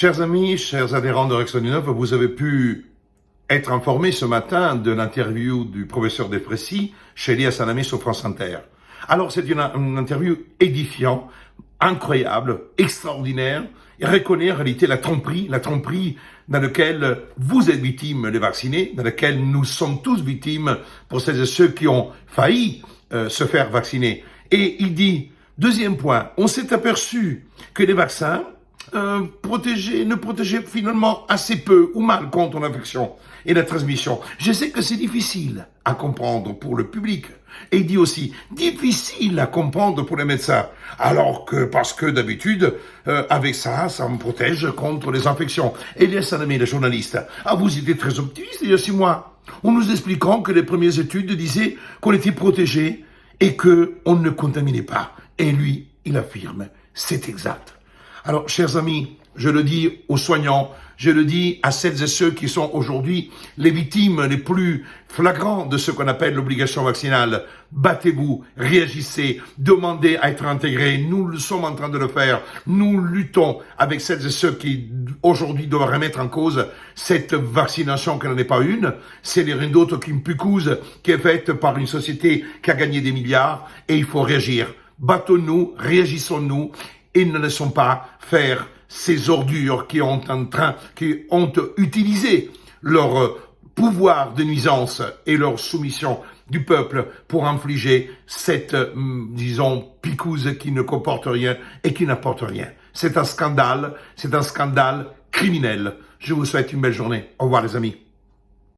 Chers amis, chers adhérents de Rexoninov, vous avez pu être informés ce matin de l'interview du professeur Delfraissy chez Elias Hanami sur France Inter. Alors c'est une interview édifiante, incroyable, extraordinaire. Il reconnaît en réalité la tromperie dans laquelle vous êtes victimes, les vaccinés, dans laquelle nous sommes tous victimes pour celles et ceux qui ont failli se faire vacciner. Et il dit, deuxième point, on s'est aperçu que les vaccins ne protégeaient finalement assez peu ou mal contre l'infection et la transmission. Je sais que c'est difficile à comprendre pour le public. Et il dit aussi, difficile à comprendre pour les médecins. Alors que, parce que d'habitude, avec ça me protège contre les infections. Elias Hanami, le journaliste, vous étiez très optimiste il y a 6 mois. En nous expliquant que les premières études disaient qu'on était protégé et qu'on ne contaminait pas. Et lui, il affirme, c'est exact. Alors, chers amis, je le dis aux soignants, je le dis à celles et ceux qui sont aujourd'hui les victimes les plus flagrants de ce qu'on appelle l'obligation vaccinale. Battez-vous, réagissez, demandez à être intégrés. Nous le sommes en train de le faire. Nous luttons avec celles et ceux qui aujourd'hui doivent remettre en cause cette vaccination qui n'en est pas une. C'est les d'autres qui me picousent, qui est faite par une société qui a gagné des milliards et il faut réagir. Battons-nous, réagissons-nous. Et ne laissons pas faire ces ordures qui ont utilisé leur pouvoir de nuisance et leur soumission du peuple pour infliger cette, picouse qui ne comporte rien et qui n'apporte rien. C'est un scandale criminel. Je vous souhaite une belle journée. Au revoir les amis.